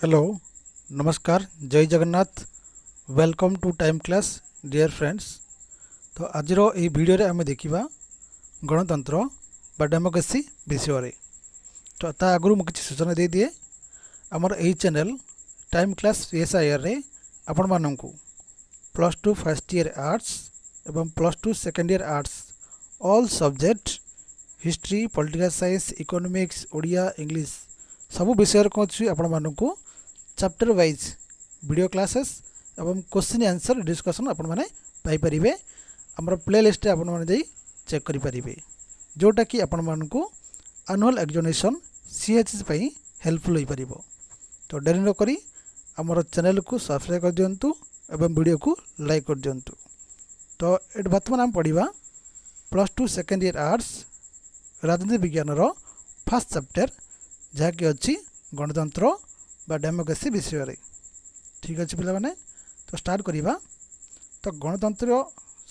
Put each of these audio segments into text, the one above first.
Hello नमस्कार जय Jagannath welcome to time class dear friends. तो आज वीडियो रे आम देखा गणतंत्र बा डेमोक्रेसी विषय। तो ता आगु मुझे किसी सूचना दे दिए आमर यही चैनल टाइम क्लास एसआईआर रे आपण मानू plus two first year arts एवं plus two second year arts all subject history political science economics Odia English सबू विषय कौन अच्छी आपण मानू चैप्टर वाइज वीडियो क्लासेस एवं क्वेश्चन आंसर डिस्कशन आपण मैंने पाइपर आमर प्ले लिस्ट आपण मैंने चेक करें जोटा कि आपण मानू एनुअल एग्जामिनेशन सीएचएस हेल्पफुल हो पार। तो डेरी नक आमर चैनल को सब्सक्राइब कर दिंतु एवं वीडियो को लाइक कर दिंतु। तो ये बर्तमान आम पढ़ा plus two second year arts राजनीति विज्ञान फर्स्ट चैप्टर जहाँकि अच्छी गणतंत्र बा डेमोक्रेसी विषय। ठीक अच्छे पिला माने तो स्टार्ट करिबा। तो गणतंत्र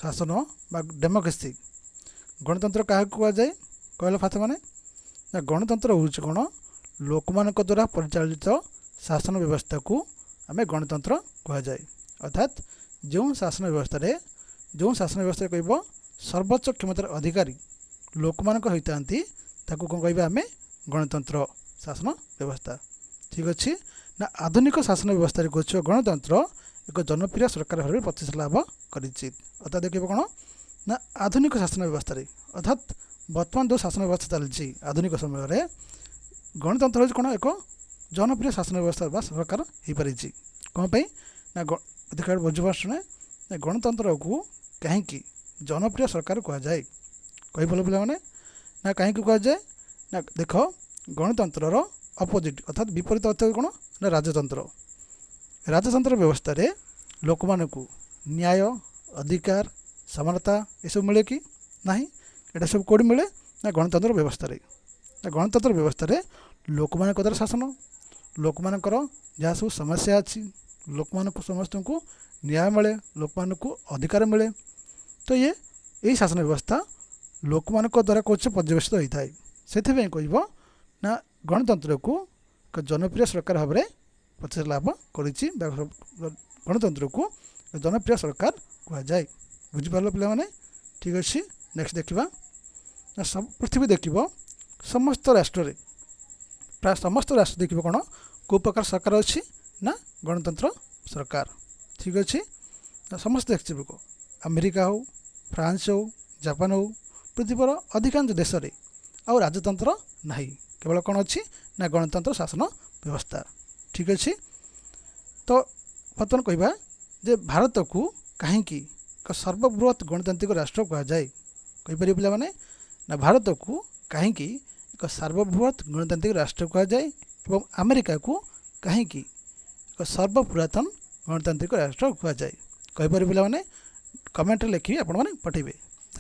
शासन बा डेमोक्रेसी गणतंत्र क्या कह जाए कहल फास्ट माने ना गणतंत्र हूँ कौन लोक मान द्वारा परिचालित शासन व्यवस्था को आम गणतंत्र कह जाए। अर्थात जो शासन व्यवस्था कह सर्वोच्च क्षमतार अधिकारी लोक मान होता कौन कह आम गणतंत्र शासन व्यवस्था। ठीक अच्छे ना आधुनिक शासन व्यवस्था कौच गणतंत्र एक जनप्रिय सरकार भाव प्रतिष्ठा लाभ कर। अर्थात देखिए कौन ना आधुनिक शासन व्यवस्था अर्थात बर्तमान जो शासन व्यवस्था चलती आधुनिक समय गणतंत्र कौन एक जनप्रिय शासन व्यवस्था सरकार हो पारी। कौन पाई ना देखा बुझीपारे गणतंत्र को कहीं जनप्रिय सरकार कह जाए कही भल पे ना कहीं कह जाए ना देख गणतंत्र अपोजिट अर्थात विपरीत अर्थ कौन ना राजतंत्र व्यवस्था रे लोक मानू न्याय अधिकार समानता ये सब मिले कि नहीं एटा सब कौट मिले ना गणतंत्र व्यवस्था ना गणतंत्र व्यवस्था लोक मान द्वारा शासन लोक मानकर जहाँ सब समस्या अच्छी लोक मान समस्त को न्याय मिले लोक मान अधिकार मिले। तो ये यही शासन व्यवस्था लोक मान द्वारा कौच पर्यवेक्षित होता है से कह ना गणतंत्र को एक जनप्रिय सरकार भाव में प्रतिष्ठा लाभ कर गणतंत्र को जनप्रिय सरकार कह जाए। बुझिपार पे मैंने ठीक अच्छे। नेक्स्ट देखा सब पृथ्वी देख समस्त राष्ट्र प्राय समस्त राष्ट्र देखिए कौन कौ प्रकार सरकार अच्छी ना गणतंत्र सरकार। ठीक अच्छे समस्त देखिए अमेरिका हो फ्रांस हो जापान हो पृथ्वीर अधिकांश देश में आउ राजतंत्र नहीं केवल कौन अच्छी ना गणतंत्र शासन व्यवस्था। ठीक अच्छे। तो बर्तमान कहवा जे भारत को कहीं सर्वबृहत गणतांत्रिक राष्ट्र कह जाए कहीपर पे मैंने ना भारत को कहीं एक सर्वबृहत गणतांत्रिक राष्ट्र कह जाए एवं अमेरिका को कहीं एक सर्वपुरातन गणतांत्रिक राष्ट्र कह जाए कहीपर पे मैंने कमेंट लिखी आपण पठेबे।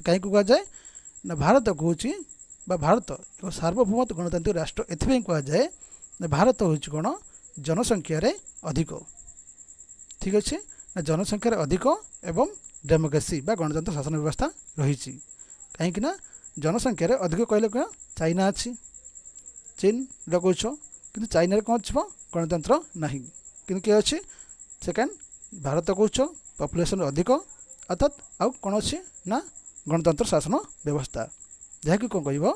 कहीं कह जाए ना भारत को भारत एक सार्वभौमत गणतांत्रिक राष्ट्र एथि कह जाए भारत हूँ कौन जनसंख्यार अधिक। ठीक अच्छे ना जनसंख्यार अधिक एवं डेमोक्रेसी बा गणतंत्र शासन व्यवस्था रही कहीं जनसंख्यार अधिक कहले क्या चाइना अच्छी चीन कौच कि चाइना कौन अच्छे गणतंत्र नहीं कि किए अच्छे सेकेंड भारत कौच पपुलेसन अधिक अर्थात आउ कौन अच्छे ना गणतंत्र शासन व्यवस्था जहाँकि कौन कह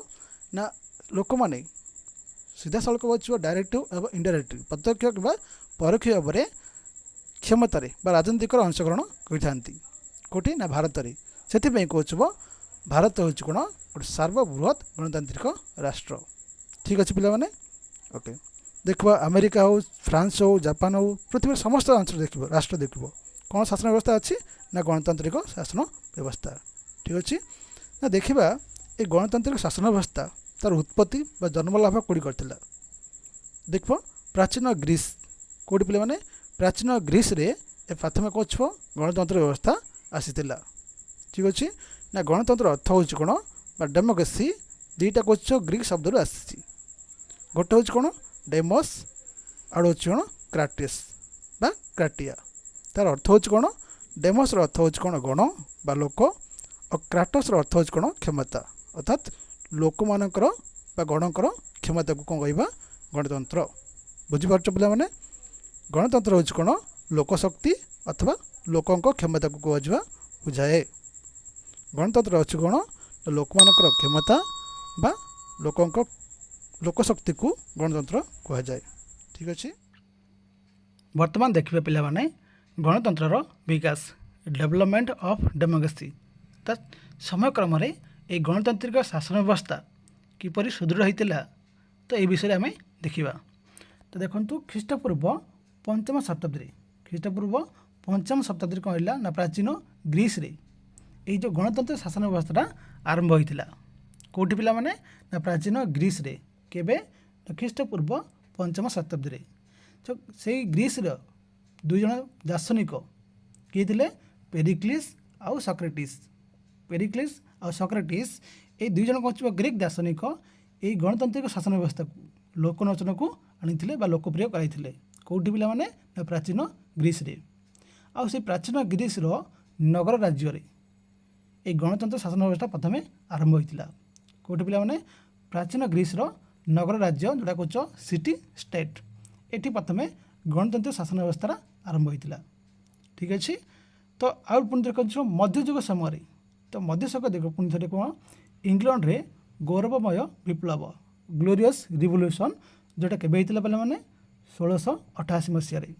ना लोक मैंने सीधा सड़क बच्चे डायरेक्ट एवं इनडायरेक्ट प्रत्यक्ष कि परोक्ष भाव में क्षमतार राजनीतिक अंशग्रहण करते कौटी ना भारत में से कौच भारत हूँ कौन गोटे सार्वबृहत गणतांत्रिक राष्ट्र। ठीक अच्छे पे मैंने ओके देखा अमेरिका हो फ्रांस हो जापान हो पृथ्वी समस्त अंचल देख राष्ट्र देख कौन शासन व्यवस्था अच्छी ना गणतांत्रिक शासन व्यवस्था। ठीक अच्छे ना देखा ये गणतांत्रिक शासन व्यवस्था तार उत्पत्ति व जन्म लाभ कौटी करता देख प्राचीन ग्रीस कौटी पे मैंने प्राचीन ग्रीस रे प्रथम कौच गणतंत्र व्यवस्था आसीला। ठीक अच्छे ना गणतंत्र अर्थ हूँ कौन बा डेमोक्रेसी दुईटा कौच ग्रीक शब्द रू आसी गोटे हूँ कौन डेमोस आड़ हूँ कौन क्राटियस बा क्राटिया तार अर्थ हूँ कौन डेमोस अर्थ हूँ कौन गण बा लोक और क्राटस अर्थ हूँ कौन क्षमता अर्थात लोक मानकर बा गणकर क्षमता को कौन कह गणतंत्र। बुझीपार पे मैंने ଗଣତନ୍ତ୍ର ହେଉଛି କ'ଣ ଲୋକଶକ୍ତି ଅଥବା ଲୋକଙ୍କ କ୍ଷମତାକୁ କୁହାଯିବା ବୁଝାଏ। ଗଣତନ୍ତ୍ର ଅଛି କ'ଣ ଲୋକମାନଙ୍କର କ୍ଷମତା ବା ଲୋକଶକ୍ତିକୁ ଗଣତନ୍ତ୍ର କୁହାଯାଏ। ଠିକ୍ ଅଛି। ବର୍ତ୍ତମାନ ଦେଖିବେ ପିଲାମାନେ ଗଣତନ୍ତ୍ରର ବିକାଶ ଡେଭଲପମେଣ୍ଟ ଅଫ୍ ଡେମୋକ୍ରେସି। ତା ସମୟକ୍ରମରେ ଏହି ଗଣତାନ୍ତ୍ରିକ ଶାସନ ବ୍ୟବସ୍ଥା କିପରି ସୁଦୃଢ଼ ହୋଇଥିଲା ତ ଏହି ବିଷୟରେ ଆମେ ଦେଖିବା। ତ ଦେଖନ୍ତୁ ଖ୍ରୀଷ୍ଟପୂର୍ବ ପଞ୍ଚମ ଶତାବ୍ଦୀରେ କ'ଣ ହେଲା ନା ପ୍ରାଚୀନ ଗ୍ରୀସରେ ଏଇ ଯେଉଁ ଗଣତନ୍ତ୍ର ଶାସନ ବ୍ୟବସ୍ଥାଟା ଆରମ୍ଭ ହୋଇଥିଲା। କେଉଁଠି ପିଲାମାନେ ନା ପ୍ରାଚୀନ ଗ୍ରୀସରେ। କେବେ ଖ୍ରୀଷ୍ଟପୂର୍ବ ପଞ୍ଚମ ଶତାବ୍ଦୀରେ। ତ ସେଇ ଗ୍ରୀସର ଦୁଇ ଜଣ ଦାର୍ଶନିକ କିଏ ଥିଲେ ପେରିକ୍ଲିସ୍ ଆଉ ସକ୍ରେଟିସ୍। ଏଇ ଦୁଇ ଜଣ କ'ଣ ଗ୍ରୀକ୍ ଦାର୍ଶନିକ ଏଇ ଗଣତାନ୍ତ୍ରିକ ଶାସନ ବ୍ୟବସ୍ଥାକୁ ଲୋକଲୋଚନକୁ ଆଣିଥିଲେ ବା ଲୋକପ୍ରିୟ କରାଇଥିଲେ। କେଉଁଠି ପିଲାମାନେ ନା ପ୍ରାଚୀନ ଗ୍ରୀସରେ। ଆଉ ସେଇ ପ୍ରାଚୀନ ଗ୍ରୀସର ନଗର ରାଜ୍ୟରେ ଏଇ ଗଣତନ୍ତ୍ର ଶାସନ ବ୍ୟବସ୍ଥା ପ୍ରଥମେ ଆରମ୍ଭ ହୋଇଥିଲା। କେଉଁଠି ପିଲାମାନେ ପ୍ରାଚୀନ ଗ୍ରୀସର ନଗର ରାଜ୍ୟ ଯେଉଁଟା କହୁଛ ସିଟି ଷ୍ଟେଟ୍। ଏଠି ପ୍ରଥମେ ଗଣତନ୍ତ୍ର ଶାସନ ବ୍ୟବସ୍ଥାର ଆରମ୍ଭ ହୋଇଥିଲା। ଠିକ୍ ଅଛି। ତ ଆଉ ପୁଣି ଦେଖନ୍ତୁ ମଧ୍ୟଯୁଗ ସମୟରେ ପୁଣି ଥରେ କ'ଣ ଇଂଲଣ୍ଡରେ ଗୌରବମୟ ବିପ୍ଳବ ଗ୍ଲୋରିୟସ୍ ରିଭଲ୍ୟୁସନ୍ ଯେଉଁଟା କେବେ ହେଇଥିଲା ପିଲାମାନେ 1688 ମସିହାରେ।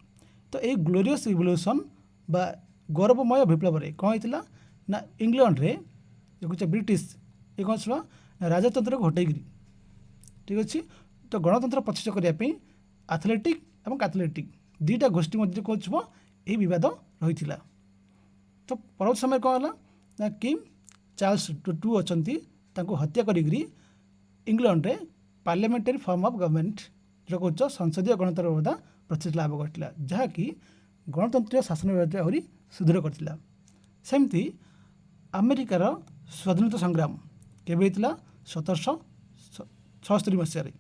ତ ଏଇ ଗ୍ଲୋରିୟସ୍ ରିଭଲ୍ୟୁସନ୍ ବା ଗୌରବମୟ ବିପ୍ଳବରେ କ'ଣ ହେଇଥିଲା ନା ଇଂଲଣ୍ଡରେ ଦେଖୁଛ ବ୍ରିଟିଶ ଏ କ'ଣ ছিল ରାଜତନ୍ତ୍ରକୁ ହଟେଇକିରି। ଠିକ୍ ଅଛି। ତ ଗଣତନ୍ତ୍ର ପ୍ରତିଷ୍ଠା କରିବା ପାଇଁ ଆଥଲେଟିକ୍ ଏବଂ କାଥଲେଟିକ୍ ଦୁଇଟା ଗୋଷ୍ଠୀ ମଧ୍ୟରେ କ'ଣ ଥିବ ଏହି ବିବାଦ ରହିଥିଲା। ତ ପରବର୍ତ୍ତୀ ସମୟରେ କ'ଣ ହେଲା ନା କିଙ୍ଗ ଚାର୍ଲସ ଟୁ ଅଛନ୍ତି ତାଙ୍କୁ ହତ୍ୟା କରିକିରି ଇଂଲଣ୍ଡରେ ପାର୍ଲାମେଣ୍ଟାରୀ ଫର୍ମ ଅଫ୍ ଗଭର୍ଣ୍ଣମେଣ୍ଟ ଯେଉଁଟା କହୁଛ ସଂସଦୀୟ ଗଣତନ୍ତ୍ର ବ୍ୟବସ୍ଥା ପ୍ରତିଷ୍ଠା ଲାଭ କରିଥିଲା, ଯାହାକି ଗଣତନ୍ତ୍ରୀୟ ଶାସନ ବ୍ୟବସ୍ଥା ଆହୁରି ସୁଦୃଢ଼ କରିଥିଲା। ସେମିତି ଆମେରିକାର ସ୍ୱାଧୀନତା ସଂଗ୍ରାମ କେବେ ହେଇଥିଲା 1776 ମସିହାରେ।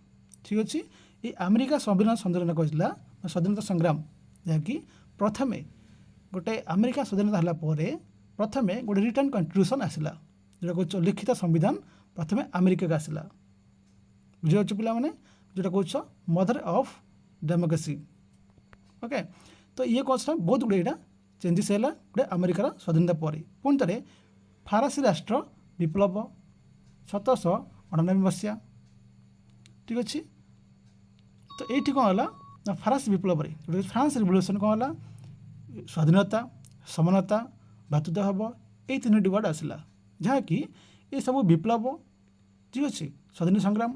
ଠିକ୍ ଅଛି। ଏଇ ଆମେରିକା ସମ୍ବିଧାନ ସଂଶୋଧନ କରିଥିଲା ସ୍ୱାଧୀନତା ସଂଗ୍ରାମ, ଯାହାକି ପ୍ରଥମେ ଗୋଟେ ଆମେରିକା ସ୍ୱାଧୀନତା ହେଲା ପରେ ପ୍ରଥମେ ଗୋଟେ ରିଟର୍ନ କନଷ୍ଟିଟ୍ୟୁସନ୍ ଆସିଲା ଯେଉଁଟା କହୁଛ ଲିଖିତ ସମ୍ବିଧାନ ପ୍ରଥମେ ଆମେରିକାକୁ ଆସିଲା। ବୁଝିପାରୁଛ ପିଲାମାନେ ଯେଉଁଟା କହୁଛ ମଦର ଅଫ୍ ଡେମୋକ୍ରେସି। ଓକେ। ତ ଇଏ କ'ଣ ବହୁତ ଗୁଡ଼ିଏ ଏଇଟା ଚେଞ୍ଜେସ୍ ହେଲା ଗୋଟେ ଆମେରିକାର ସ୍ୱାଧୀନତା ପରେ। ପୁଣି ଥରେ ଫରାସୀ ରାଷ୍ଟ୍ର ବିପ୍ଳବ 1799 ମସିହା। ଠିକ୍ ଅଛି। ତ ଏଇଠି କ'ଣ ହେଲା ନା ଫରାସୀ ବିପ୍ଳବରେ ଫ୍ରାନ୍ସ ରିଭଲ୍ୟୁସନ୍ କ'ଣ ହେଲା ସ୍ୱାଧୀନତା ସମାନତା ଭାତୃତ୍ୱଭାବ ଏଇ ତିନୋଟି ୱାର୍ଡ଼ ଆସିଲା, ଯାହାକି ଏସବୁ ବିପ୍ଳବ ଠିକ୍ ଅଛି ସ୍ୱାଧୀନତା ସଂଗ୍ରାମ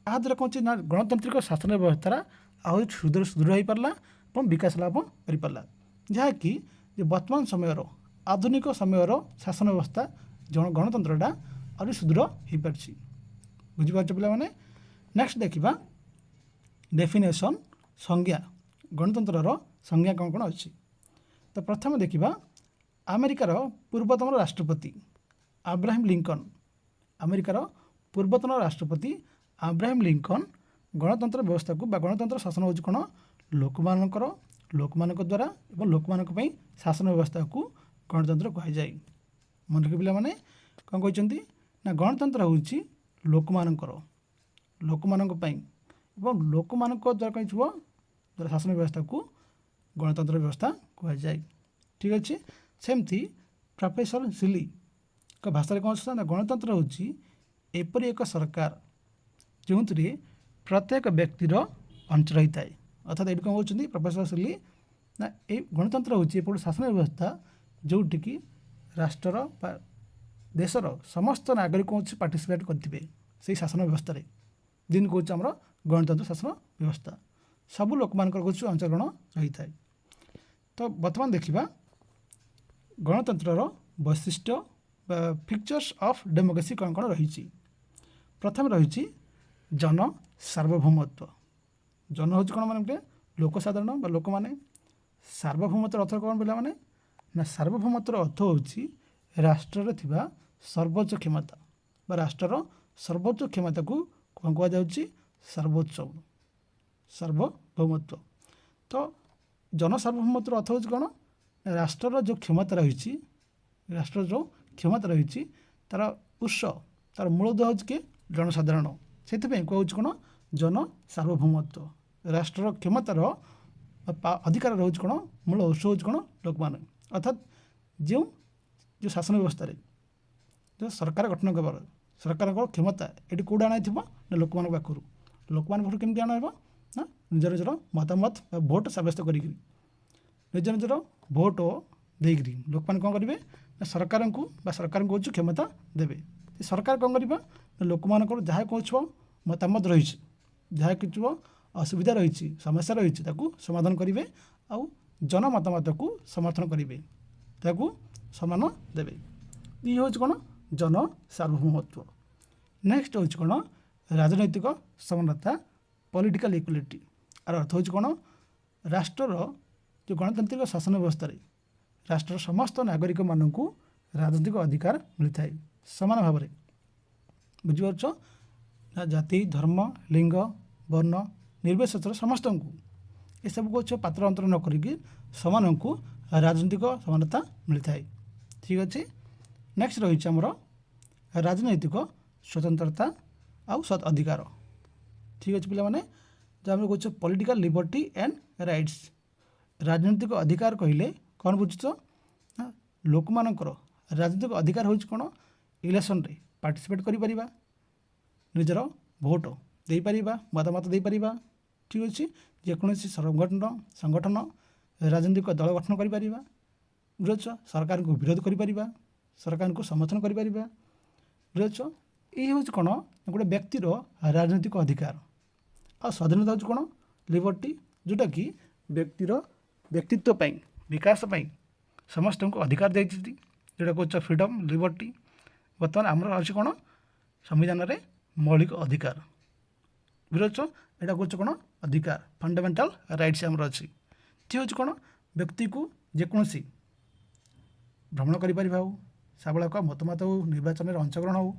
ଏହା ଦ୍ୱାରା କ'ଣ ଅଛି ନା ଗଣତାନ୍ତ୍ରିକ ଶାସନ ବ୍ୟବସ୍ଥାର ଆହୁରି ସୁଦୃଢ଼ ହୋଇପାରିଲା ଏବଂ ବିକାଶ ଲାଭ କରିପାରିଲା, ଯାହାକି ଯେ ବର୍ତ୍ତମାନ ସମୟର ଆଧୁନିକ ସମୟର ଶାସନ ବ୍ୟବସ୍ଥା ଗଣତନ୍ତ୍ରଟା ଆହୁରି ସୁଦୃଢ଼ ହୋଇପାରିଛି। ବୁଝିପାରୁଛ ପିଲାମାନେ। ନେକ୍ସଟ ଦେଖିବା ଡେଫିନେସନ୍ ସଂଜ୍ଞା ଗଣତନ୍ତ୍ରର ସଂଜ୍ଞା କ'ଣ କ'ଣ ଅଛି। ତ ପ୍ରଥମେ ଦେଖିବା ଆମେରିକାର ପୂର୍ବତନ ରାଷ୍ଟ୍ରପତି ଆବ୍ରାହମ ଲିଙ୍କନ। ଆମେରିକାର ପୂର୍ବତନ ରାଷ୍ଟ୍ରପତି ଆବ୍ରାହମ ଲିଙ୍କନ ଗଣତନ୍ତ୍ର ବ୍ୟବସ୍ଥାକୁ ବା ଗଣତନ୍ତ୍ର ଶାସନ ହେଉଛି କ'ଣ ଲୋକମାନଙ୍କ ଦ୍ୱାରା ଏବଂ ଲୋକମାନଙ୍କ ପାଇଁ ଶାସନ ବ୍ୟବସ୍ଥାକୁ ଗଣତନ୍ତ୍ର କୁହାଯାଏ। ମନେ ରଖିବେ ପିଲାମାନେ କ'ଣ କହିଛନ୍ତି ନା ଗଣତନ୍ତ୍ର ହେଉଛି ଲୋକମାନଙ୍କ ପାଇଁ ଏବଂ ଲୋକମାନଙ୍କ ଦ୍ୱାରା କହିଥିବ ଦ୍ୱାରା ଶାସନ ବ୍ୟବସ୍ଥାକୁ ଗଣତନ୍ତ୍ର ବ୍ୟବସ୍ଥା କୁହାଯାଏ। ଠିକ୍ ଅଛି। ସେମିତି ପ୍ରଫେସର ସିଲିଙ୍କ ଭାଷାରେ କ'ଣ ଅଛି ନା ଗଣତନ୍ତ୍ର ହେଉଛି ଏପରି ଏକ ସରକାର ଯେଉଁଥିରେ ପ୍ରତ୍ୟେକ ବ୍ୟକ୍ତିର ଅଂଶ ରହିଥାଏ। ଅର୍ଥାତ୍ ଏଇଠି କ'ଣ କହୁଛନ୍ତି ପ୍ରଫେସର ସିଲି ନା ଏଇ ଗଣତନ୍ତ୍ର ହେଉଛି ଏପରି ଶାସନ ବ୍ୟବସ୍ଥା ଯେଉଁଠିକି ରାଷ୍ଟ୍ରର ବା ଦେଶର ସମସ୍ତ ନାଗରିକ ହେଉଛି ପାର୍ଟିସିପେଟ୍ କରିଥିବେ ସେଇ ଶାସନ ବ୍ୟବସ୍ଥାରେ, ଯେମିତି କହୁଛି ଆମର ଗଣତନ୍ତ୍ର ଶାସନ ବ୍ୟବସ୍ଥା ସବୁ ଲୋକମାନଙ୍କର କହୁଛି ଅଂଶଗ୍ରହଣ ରହିଥାଏ। ତ ବର୍ତ୍ତମାନ ଦେଖିବା ଗଣତନ୍ତ୍ରର ବୈଶିଷ୍ଟ୍ୟ ବା ଫିଚର୍ସ ଅଫ୍ ଡେମୋକ୍ରେସି କ'ଣ କ'ଣ ରହିଛି। ପ୍ରଥମେ ରହିଛି ଜନ ସାର୍ବଭୌମତ୍ୱ। ଜନ ହେଉଛି କ'ଣ ମାନେ ଗୋଟେ ଲୋକସାଧାରଣ ବା ଲୋକମାନେ। ସାର୍ବଭୌମତ୍ୱର ଅର୍ଥ କ'ଣ ପିଲାମାନେ ନା ସାର୍ବଭୌମତ୍ୱର ଅର୍ଥ ହେଉଛି ରାଷ୍ଟ୍ରରେ ଥିବା ସର୍ବୋଚ୍ଚ କ୍ଷମତା ବା ରାଷ୍ଟ୍ରର ସର୍ବୋଚ୍ଚ କ୍ଷମତାକୁ କ'ଣ କୁହାଯାଉଛି ସାର୍ବଭୌମତ୍ୱ। ତ ଜନସାର୍ବଭୌମତ୍ୱର ଅର୍ଥ ହେଉଛି କ'ଣ ରାଷ୍ଟ୍ରର ଯେଉଁ କ୍ଷମତା ରହିଛି ତା'ର ଉତ୍ସ ତା'ର ମୂଳଦୁଆ ହେଉଛି କିଏ ଜନସାଧାରଣ। ସେଥିପାଇଁ କୁହାଯାଉଛି କ'ଣ ଜନ ସାର୍ବଭୌମତ୍ୱ। ରାଷ୍ଟ୍ରର କ୍ଷମତାର ଅଧିକାର ରହୁଛି କ'ଣ, ମୂଳ ଉତ୍ସ ହେଉଛି କ'ଣ, ଲୋକମାନେ। ଅର୍ଥାତ୍ ଯେଉଁ ଶାସନ ବ୍ୟବସ୍ଥାରେ ଯେଉଁ ସରକାର ଗଠନ କରିବାର ସରକାରଙ୍କ କ୍ଷମତା ଏଠି କେଉଁଠି ଅଣାଯାଇଥିବ ନା ଲୋକମାନଙ୍କ ପାଖରୁ। ଲୋକମାନଙ୍କ ପାଖରୁ କେମିତି ଅଣାହେବ ନା ନିଜ ନିଜର ମତାମତ ବା ଭୋଟ ସାବ୍ୟସ୍ତ କରିକିରି ନିଜ ନିଜର ଭୋଟ ଦେଇକିରି ଲୋକମାନେ କ'ଣ କରିବେ ନା ସରକାରଙ୍କୁ ହେଉଛି କ୍ଷମତା ଦେବେ। ସରକାର କ'ଣ କରିବ ନା ଲୋକମାନଙ୍କର ଯାହା କହୁଛ ମତାମତ ରହିଛି, ଯାହା କିଛି ଅସୁବିଧା ରହିଛି, ସମସ୍ୟା ରହିଛି, ତାକୁ ସମାଧାନ କରିବେ ଆଉ ଜନ ମତାମତକୁ ସମର୍ଥନ କରିବେ, ତାକୁ ସମ୍ମାନ ଦେବେ। ଇଏ ହେଉଛି କ'ଣ ଜନ ସାର୍ବଭୌମତ୍ୱ। ନେକ୍ସଟ ହେଉଛି କ'ଣ ରାଜନୈତିକ ସମାନତା, ପଲିଟିକାଲ ଇକ୍ୱାଲିଟି। ଆର ଅର୍ଥ ହେଉଛି କ'ଣ ରାଷ୍ଟ୍ରର ଯେଉଁ ଗଣତାନ୍ତ୍ରିକ ଶାସନ ବ୍ୟବସ୍ଥାରେ ରାଷ୍ଟ୍ରର ସମସ୍ତ ନାଗରିକମାନଙ୍କୁ ରାଜନୈତିକ ଅଧିକାର ମିଳିଥାଏ ସମାନ ଭାବରେ। ବୁଝିପାରୁଛ ନା ଜାତି, ଧର୍ମ, ଲିଙ୍ଗ, ବର୍ଣ୍ଣ ନିର୍ବିଶେଷରେ ସମସ୍ତଙ୍କୁ ଏସବୁକୁ ହେଉଛି ପାତ୍ର ଅନ୍ତର ନ କରିକି ସେମାନଙ୍କୁ ରାଜନୈତିକ ସମାନତା ମିଳିଥାଏ। ଠିକ୍ ଅଛି। ନେକ୍ସଟ ରହିଛି ଆମର ରାଜନୈତିକ ସ୍ୱତନ୍ତ୍ରତା ଆଉ ସତ୍ ଅଧିକାର। ଠିକ୍ ଅଛି ପିଲାମାନେ, ଯାହା ଆମେ କହୁଛୁ ପଲିଟିକାଲ ଲିବର୍ଟି ଆଣ୍ଡ ରାଇଟ୍ସ। ରାଜନୈତିକ ଅଧିକାର କହିଲେ କ'ଣ ବୁଝୁଛ ନା ଲୋକମାନଙ୍କର ରାଜନୈତିକ ଅଧିକାର ହେଉଛି କ'ଣ ଇଲେକ୍ସନରେ ପାର୍ଟିସିପେଟ୍ କରିପାରିବା, ନିଜର ଭୋଟ ଦେଇପାରିବା, ମତାମତ ଦେଇପାରିବା। ଠିକ୍ ଅଛି। ଯେକୌଣସି ସଂଗଠନ ରାଜନୈତିକ ଦଳ ଗଠନ କରିପାରିବା, ବୁଝୁଛ, ସରକାରଙ୍କୁ ବିରୋଧ କରିପାରିବା, ସରକାରଙ୍କୁ ସମର୍ଥନ କରିପାରିବା, ବୁଝୁଛ। ଏହି ହେଉଛି କ'ଣ ଗୋଟେ ବ୍ୟକ୍ତିର ରାଜନୈତିକ ଅଧିକାର। ଆଉ ସ୍ୱାଧୀନତା ହେଉଛି କ'ଣ ଲିବର୍ଟି, ଯେଉଁଟାକି ବ୍ୟକ୍ତିର ବ୍ୟକ୍ତିତ୍ୱ ପାଇଁ ବିକାଶ ପାଇଁ ସମସ୍ତଙ୍କୁ ଅଧିକାର ଦେଇଛନ୍ତି, ଯେଉଁଟା କହୁଛ ଫ୍ରିଡ଼ମ୍ ଲିବର୍ଟି। ବର୍ତ୍ତମାନ ଆମର ଅଛି କ'ଣ ସମ୍ବିଧାନରେ ମୌଳିକ ଅଧିକାର, ବୁଝୁଛ, ଏଇଟା କହୁଛ କ'ଣ ଅଧିକାର, ଫଣ୍ଡାମେଣ୍ଟାଲ ରାଇଟ୍ସ ଆମର ଅଛି। ଠିକ୍ ହେଉଛି କ'ଣ ବ୍ୟକ୍ତିକୁ ଯେକୌଣସି ଭ୍ରମଣ କରିପାରିବା ହେଉ, ସାବଳକ ମତାମତ ହେଉ, ନିର୍ବାଚନରେ ଅଂଶଗ୍ରହଣ ହେଉ,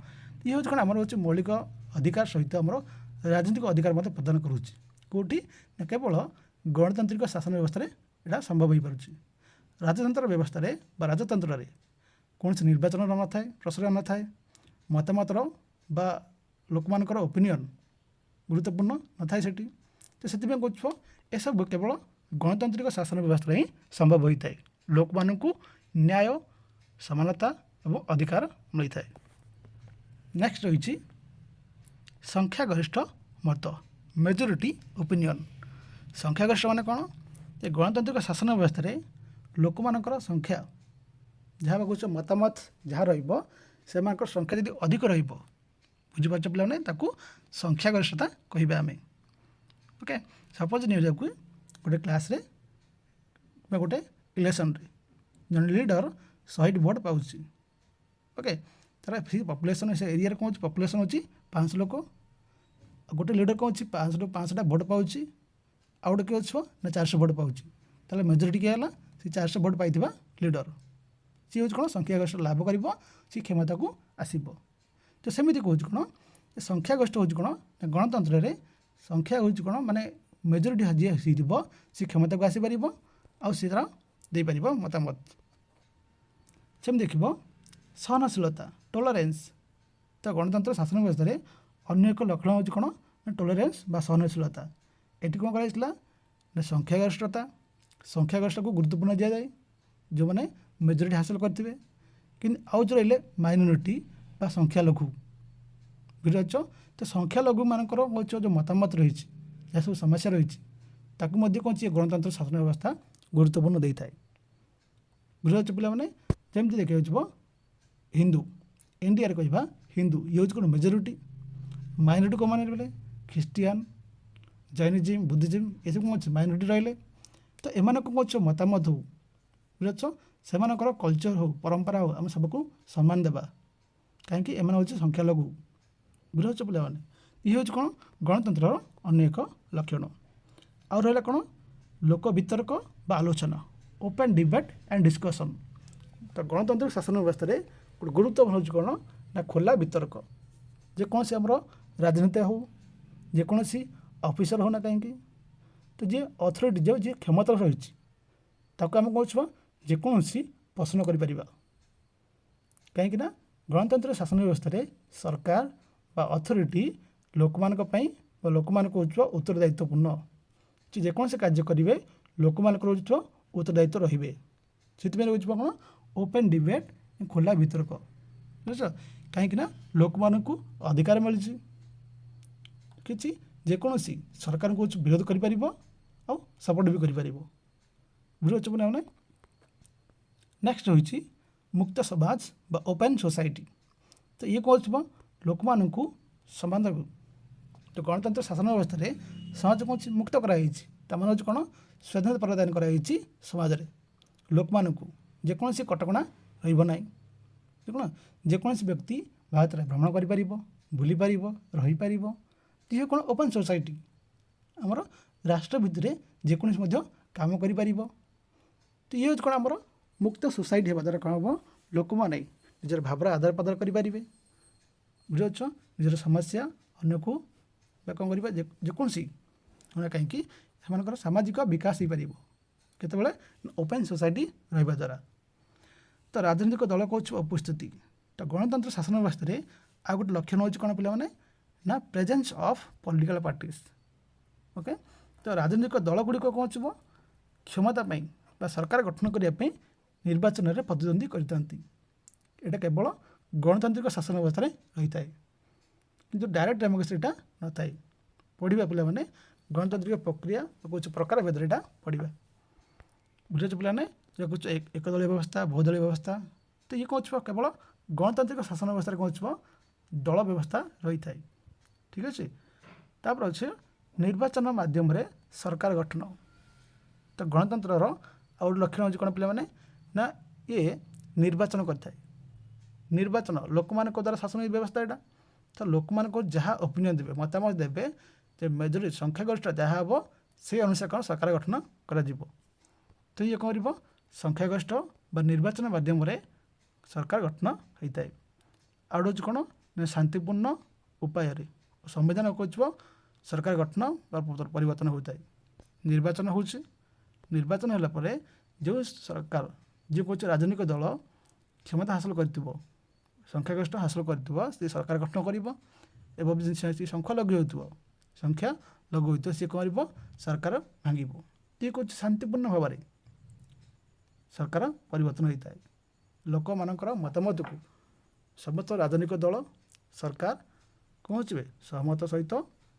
ଇଏ ହେଉଛି କ'ଣ ଆମର ହେଉଛି ମୌଳିକ ଅଧିକାର ସହିତ ଆମର ରାଜନୈତିକ ଅଧିକାର ମଧ୍ୟ ପ୍ରଦାନ କରୁଛି। କେଉଁଠି ନା କେବଳ ଗଣତାନ୍ତ୍ରିକ ଶାସନ ବ୍ୟବସ୍ଥାରେ ଏଇଟା ସମ୍ଭବ ହୋଇପାରୁଛି। ରାଜତନ୍ତ୍ର ବ୍ୟବସ୍ଥାରେ ବା ରାଜତନ୍ତ୍ରରେ କୌଣସି ନିର୍ବାଚନର ନଥାଏ, ପ୍ରଶ୍ରୟ ନଥାଏ, ମତାମତର ବା ଲୋକମାନଙ୍କର ଓପିନିଅନ୍ ଗୁରୁତ୍ୱପୂର୍ଣ୍ଣ ନଥାଏ ସେଠି। ତ ସେଥିପାଇଁ କହୁଛ ଏସବୁ କେବଳ ଗଣତାନ୍ତ୍ରିକ ଶାସନ ବ୍ୟବସ୍ଥାରେ ହିଁ ସମ୍ଭବ ହୋଇଥାଏ। ଲୋକମାନଙ୍କୁ ନ୍ୟାୟ, ସମାନତା ଏବଂ ଅଧିକାର ମିଳିଥାଏ। ନେକ୍ସଟ ରହିଛି ସଂଖ୍ୟାଗରିଷ୍ଠ ମତ, ମେଜରିଟି ଓପିନିଅନ୍। ସଂଖ୍ୟାଗରିଷ୍ଠ ମାନେ କ'ଣ ଯେ ଗଣତାନ୍ତ୍ରିକ ଶାସନ ବ୍ୟବସ୍ଥାରେ ଲୋକମାନଙ୍କର ସଂଖ୍ୟା ଯାହା କହୁଛ ମତାମତ ଯାହା ରହିବ ସେମାନଙ୍କର ସଂଖ୍ୟା ଯଦି ଅଧିକ ରହିବ, ବୁଝିପାରୁଛ ପିଲାମାନେ, ତାକୁ ସଂଖ୍ୟାଗରିଷ୍ଠତା କହିବା ଆମେ। ଓକେ, ସପୋଜ ନିଆଯାକୁ ଗୋଟେ କ୍ଲାସ୍ରେ ବା ଗୋଟେ ଇଲେକ୍ସନରେ ଜଣେ ଲିଡର 100 ଭୋଟ୍ ପାଉଛି। ଓକେ, ତାର ଫ୍ରି ପପୁଲେସନ୍ ସେ ଏରିଆରେ କ'ଣ ହେଉଛି ପପୁଲେସନ୍ ହେଉଛି 500 ଲୋକ। ଗୋଟେ ଲିଡର କ'ଣ ଅଛି 500ଟା ଭୋଟ୍ ପାଉଛି, ଆଉ ଗୋଟେ କିଏ ଅଛି ନା 400 ଭୋଟ୍ ପାଉଛି। ତାହେଲେ ମେଜରିଟି କିଏ ହେଲା ସେ 400 ଭୋଟ୍ ପାଇଥିବା ଲିଡର। ସିଏ ହେଉଛି କ'ଣ ସଂଖ୍ୟାଗରିଷ୍ଠ ଲାଭ କରିବ, ସେ କ୍ଷମତାକୁ ଆସିବ। ତ ସେମିତି କହୁଛି କ'ଣ ସଂଖ୍ୟାଗରିଷ୍ଠ ହେଉଛି କ'ଣ ଗଣତନ୍ତ୍ରରେ ସଂଖ୍ୟା ହେଉଛି କ'ଣ ମାନେ ମେଜରିଟି ଯିଏ ହେଇଥିବ ସେ କ୍ଷମତାକୁ ଆସିପାରିବ ଆଉ ସେ ତାର ଦେଇପାରିବ ମତାମତ। ସେମିତି ଦେଖିବ ସହନଶୀଳତା, ଟଲରେନ୍ସ। ତ ଗଣତନ୍ତ୍ର ଶାସନ ବ୍ୟବସ୍ଥାରେ ଅନ୍ୟ ଏକ ଲକ୍ଷଣ ହେଉଛି କ'ଣ ନା ଟଲରେନ୍ସ ବା ସହନଶୀଳତା। ଏଠି କ'ଣ କରାଯାଇଥିଲା ନା ସଂଖ୍ୟାଗରିଷ୍ଠକୁ ଗୁରୁତ୍ୱପୂର୍ଣ୍ଣ ଦିଆଯାଏ, ଯେଉଁମାନେ ମେଜରିଟି ହାସଲ କରିଥିବେ। କିନ୍ତୁ ଆଉ ଯେଉଁ ରହିଲେ ମାଇନରିଟି ବା ସଂଖ୍ୟାଲଘୁ, ବୁଝିପାରୁଛ। ତ ସଂଖ୍ୟାଲଘୁମାନଙ୍କର ହେଉଛି ଯେଉଁ ମତାମତ ରହିଛି, ଯାହା ସବୁ ସମସ୍ୟା ରହିଛି, ତାକୁ ମଧ୍ୟ କ'ଣ ଅଛି ଗଣତନ୍ତ୍ର ଶାସନ ବ୍ୟବସ୍ଥା ଗୁରୁତ୍ୱପୂର୍ଣ୍ଣ ଦେଇଥାଏ। ବୁଝିପାରୁଛ ପିଲାମାନେ। ଯେମିତି ଦେଖିବାକୁ ହିନ୍ଦୁ, ଇଣ୍ଡିଆରେ କହିବା ହିନ୍ଦୁ, ଇଏ ହେଉଛି କ'ଣ ମେଜରିଟି। ମାଇନରିଟି କେଉଁମାନେ ରହିଲେ ଖ୍ରୀଷ୍ଟିଆନ, ଜୈନିଜିମ୍, ବୁଦ୍ଧିଜିମ୍, ଏସବୁ କ'ଣ ଅଛି ମାଇନରିଟି ରହିଲେ। ତ ଏମାନଙ୍କ କ'ଣ ଅଛି ମତାମତ ହେଉ, ବୁଝିପାରୁଛ, ସେମାନଙ୍କର କଲଚର ହେଉ, ପରମ୍ପରା ହେଉ, ଆମେ ସବୁକୁ ସମ୍ମାନ ଦେବା, କାହିଁକି ଏମାନେ ହେଉଛି ସଂଖ୍ୟାଲଘୁ। ବୁଝିପାରୁଛ ପିଲାମାନେ। ଇଏ ହେଉଛି କ'ଣ ଗଣତନ୍ତ୍ରର ଅନ୍ୟ ଏକ ଲକ୍ଷଣ। ଆଉ ରହିଲା କ'ଣ ଲୋକ ବିତର୍କ ବା ଆଲୋଚନା, ଓପେନ୍ ଡିବେଟ୍ ଆଣ୍ଡ ଡିସ୍କସନ୍। ତ ଗଣତାନ୍ତ୍ରିକ ଶାସନ ବ୍ୟବସ୍ଥାରେ ଗୋଟେ ଗୁରୁତ୍ୱ ହେଉଛି କ'ଣ ନା ଖୋଲା ବିତର୍କ। ଯେକୌଣସି ଆମର ରାଜନୀତି ହେଉ, ଯେକୌଣସି ଅଫିସର ହେଉ ନା କାହିଁକି, ତ ଯିଏ ଅଥରିଟି ଯିଏ କ୍ଷମତା ରହିଛି ତାକୁ ଆମେ କହୁଛୁ ଯେକୌଣସି ପ୍ରଶ୍ନ କରିପାରିବା। କାହିଁକିନା ଗଣତାନ୍ତ୍ରିକ ଶାସନ ବ୍ୟବସ୍ଥାରେ ସରକାର ବା ଅଥରିଟି ଲୋକମାନଙ୍କ ପାଇଁ ବା ଲୋକମାନଙ୍କୁ ହେଉଥିବା ଉତ୍ତରଦାୟିତ୍ୱପୂର୍ଣ୍ଣ। ଯେକୌଣସି କାର୍ଯ୍ୟ କରିବେ ଲୋକମାନଙ୍କର ହେଉଛି ଉତ୍ତରଦାୟିତ୍ୱ ରହିବେ। ସେଥିପାଇଁ ରହୁଛି କ'ଣ ଓପେନ୍ ଡିବେଟ୍, ଖୋଲା ବିତର୍କ। ବୁଝୁଛ, କାହିଁକିନା ଲୋକମାନଙ୍କୁ ଅଧିକାର ମିଳିଛି କିଛି ଯେକୌଣସି ସରକାରଙ୍କୁ ବିରୋଧ କରିପାରିବ ଆଉ ସପୋର୍ଟ ବି କରିପାରିବ। ବୁଝିପାରୁଛ ପିଲାମାନେ। ନେକ୍ସଟ ରହିଛି ମୁକ୍ତ ସମାଜ ବା ଓପେନ୍ ସୋସାଇଟି। ତ ଇଏ କ'ଣ ଅଛି ଲୋକମାନଙ୍କୁ ସମାନ ଗଣତନ୍ତ୍ର ଶାସନ ବ୍ୟବସ୍ଥାରେ ସମାଜକୁ ମୁକ୍ତ କରାଯାଇଛି। ତା'ମାନେ ହେଉଛି କ'ଣ ସ୍ୱାଧୀନତା ପ୍ରଦାନ କରାଯାଇଛି ସମାଜରେ। ଲୋକମାନଙ୍କୁ ଯେକୌଣସି କଟକଣା ରହିବ ନାହିଁ। କ'ଣ ଯେକୌଣସି ବ୍ୟକ୍ତି ଭାରତରେ ଭ୍ରମଣ କରିପାରିବ, ବୁଲିପାରିବ, ରହିପାରିବ। ଇଏ କ'ଣ ଓପେନ୍ ସୋସାଇଟି। ଆମର ରାଷ୍ଟ୍ର ଭିତରେ ଯେକୌଣସି ମଧ୍ୟ କାମ କରିପାରିବ। ତ ଇଏ ହେଉଛି କ'ଣ ଆମର ମୁକ୍ତ ସୋସାଇଟି ହେବା ଦ୍ୱାରା କ'ଣ ହେବ, ଲୋକମାନେ ନିଜର ଭାବର ଆଦାନ ପ୍ରଦାନ କରିପାରିବେ। ବୁଝିପାରୁଛ, ନିଜର ସମସ୍ୟା ଅନ୍ୟକୁ ବା କ'ଣ କରିବା ଯେକୌଣସି କାହିଁକି ସେମାନଙ୍କର ସାମାଜିକ ବିକାଶ ହେଇପାରିବ କେତେବେଳେ ଓପେନ୍ ସୋସାଇଟି ରହିବା ଦ୍ୱାରା। ତ ରାଜନୈତିକ ଦଳ କହୁଛୁ ଉପସ୍ଥିତି। ତ ଗଣତନ୍ତ୍ର ଶାସନ ବ୍ୟବସ୍ଥାରେ ଆଉ ଗୋଟେ ଲକ୍ଷଣ ହେଉଛି କ'ଣ ପିଲାମାନେ ନା ପ୍ରେଜେନ୍ସ ଅଫ୍ ପଲିଟିକାଲ୍ ପାର୍ଟିସ୍। ଓକେ, ତ ରାଜନୈତିକ ଦଳ ଗୁଡ଼ିକ କ'ଣ ଅଛି କ୍ଷମତା ପାଇଁ ବା ସରକାର ଗଠନ କରିବା ପାଇଁ ନିର୍ବାଚନରେ ପ୍ରତିଦ୍ୱନ୍ଦ୍ୱୀ କରିଥାନ୍ତି। ଏଇଟା କେବଳ ଗଣତାନ୍ତ୍ରିକ ଶାସନ ବ୍ୟବସ୍ଥାରେ ରହିଥାଏ, କିନ୍ତୁ ଡାଇରେକ୍ଟ ଡେମୋକ୍ରେସି ଏଇଟା ନଥାଏ। ପଢ଼ିବା ପିଲାମାନେ ଗଣତାନ୍ତ୍ରିକ ପ୍ରକ୍ରିୟା କହୁଛୁ ପ୍ରକାର ଭେଦରେ ଏଇଟା ପଢ଼ିବା। ବୁଝିପାରୁଛ ପିଲାମାନେ, ଯେ କହୁଛୁ ଏକଦଳୀୟ ବ୍ୟବସ୍ଥା, ବହୁଦଳୀୟ ବ୍ୟବସ୍ଥା। ତ ଇଏ କ'ଣ ଅଛି କେବଳ ଗଣତାନ୍ତ୍ରିକ ଶାସନ ବ୍ୟବସ୍ଥାରେ କ'ଣ ଅଛି ଦଳ ବ୍ୟବସ୍ଥା ରହିଥାଏ। ଠିକ୍ ଅଛି। ତାପରେ ଅଛି ନିର୍ବାଚନ ମାଧ୍ୟମରେ ସରକାର ଗଠନ। ତ ଗଣତନ୍ତ୍ରର ଆଉ ଗୋଟେ ଲକ୍ଷଣ ହେଉଛି କ'ଣ ପିଲାମାନେ ନା ଇଏ ନିର୍ବାଚନ କରିଥାଏ। ନିର୍ବାଚନ ଲୋକମାନଙ୍କ ଦ୍ୱାରା ଶାସନ ବ୍ୟବସ୍ଥା ଏଇଟା। ତ ଲୋକମାନଙ୍କୁ ଯାହା ଓପିନିଅନ୍ ଦେବେ, ମତାମତ ଦେବେ, ଯେ ମେଜରିଟି ସଂଖ୍ୟାଗରିଷ୍ଠ ଯାହା ହେବ ସେଇ ଅନୁସାରେ କ'ଣ ସରକାର ଗଠନ କରାଯିବ। ତ ଇଏ କ'ଣ କରିବ ସଂଖ୍ୟାଗରିଷ୍ଠ ବା ନିର୍ବାଚନ ମାଧ୍ୟମରେ ସରକାର ଗଠନ ହୋଇଥାଏ। ଆଉ ହେଉଛି କ'ଣ ନା ଶାନ୍ତିପୂର୍ଣ୍ଣ ଉପାୟରେ ସମ୍ବିଧାନ କହୁଥିବ ସରକାର ଗଠନ ବା ପରିବର୍ତ୍ତନ ହୋଇଥାଏ। ନିର୍ବାଚନ ହେଉଛି ନିର୍ବାଚନ ହେଲା ପରେ ଯେଉଁ ସରକାର ଯିଏ କହୁଛି ରାଜନୈତିକ ଦଳ କ୍ଷମତା ହାସଲ କରିଥିବ, ସଂଖ୍ୟାଗରିଷ୍ଠ ହାସଲ କରିଥିବ, ସେ ସରକାର ଗଠନ କରିବ ଏବଂ ସଂଖ୍ୟା ଲଘୁ ହେଉଥିବ ସିଏ କ'ଣ କରିବ ସରକାର ଭାଙ୍ଗିବ। ଇଏ କହୁଛି ଶାନ୍ତିପୂର୍ଣ୍ଣ ଭାବରେ ସରକାର ପରିବର୍ତ୍ତନ ହୋଇଥାଏ। ଲୋକମାନଙ୍କର ମତାମତକୁ ସମସ୍ତ ରାଜନୈତିକ ଦଳ ସରକାର ପହଞ୍ଚିବେ ସହମତ ସହିତ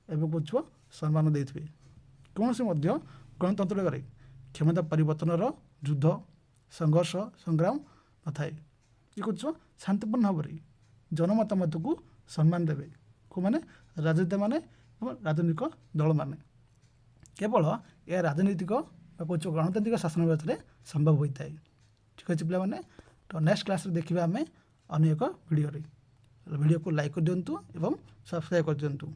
ଏବଂ ବୁଝିବ ସମ୍ମାନ ଦେଇଥିବେ। କୌଣସି ମଧ୍ୟ ଗଣତନ୍ତ୍ରରେ କ୍ଷମତା ପରିବର୍ତ୍ତନର ଯୁଦ୍ଧ, ସଂଘର୍ଷ, ସଂଗ୍ରାମ ନଥାଏ। ଇଏ କହୁଛ ଶାନ୍ତିପୂର୍ଣ୍ଣ ଭାବରେ ଜନମତାମତକୁ ସମ୍ମାନ ଦେବେ। କେଉଁମାନେ ରାଜନେତାମାନେ ଏବଂ ରାଜନୈତିକ ଦଳମାନେ। କେବଳ ଏହା ରାଜନୈତିକ ବା କହୁଛ ଗଣତାନ୍ତ୍ରିକ ଶାସନ ବ୍ୟବସ୍ଥାରେ ସମ୍ଭବ ହୋଇଥାଏ। ଠିକ୍ ଅଛି ପିଲାମାନେ। ତ ନେକ୍ସଟ କ୍ଲାସ୍ରେ ଦେଖିବା ଆମେ ଅନ୍ୟ ଏକ ଭିଡ଼ିଓରେ। ଭିଡ଼ିଓକୁ ଲାଇକ୍ କରିଦିଅନ୍ତୁ ଏବଂ ସବସ୍କ୍ରାଇବ୍ କରିଦିଅନ୍ତୁ।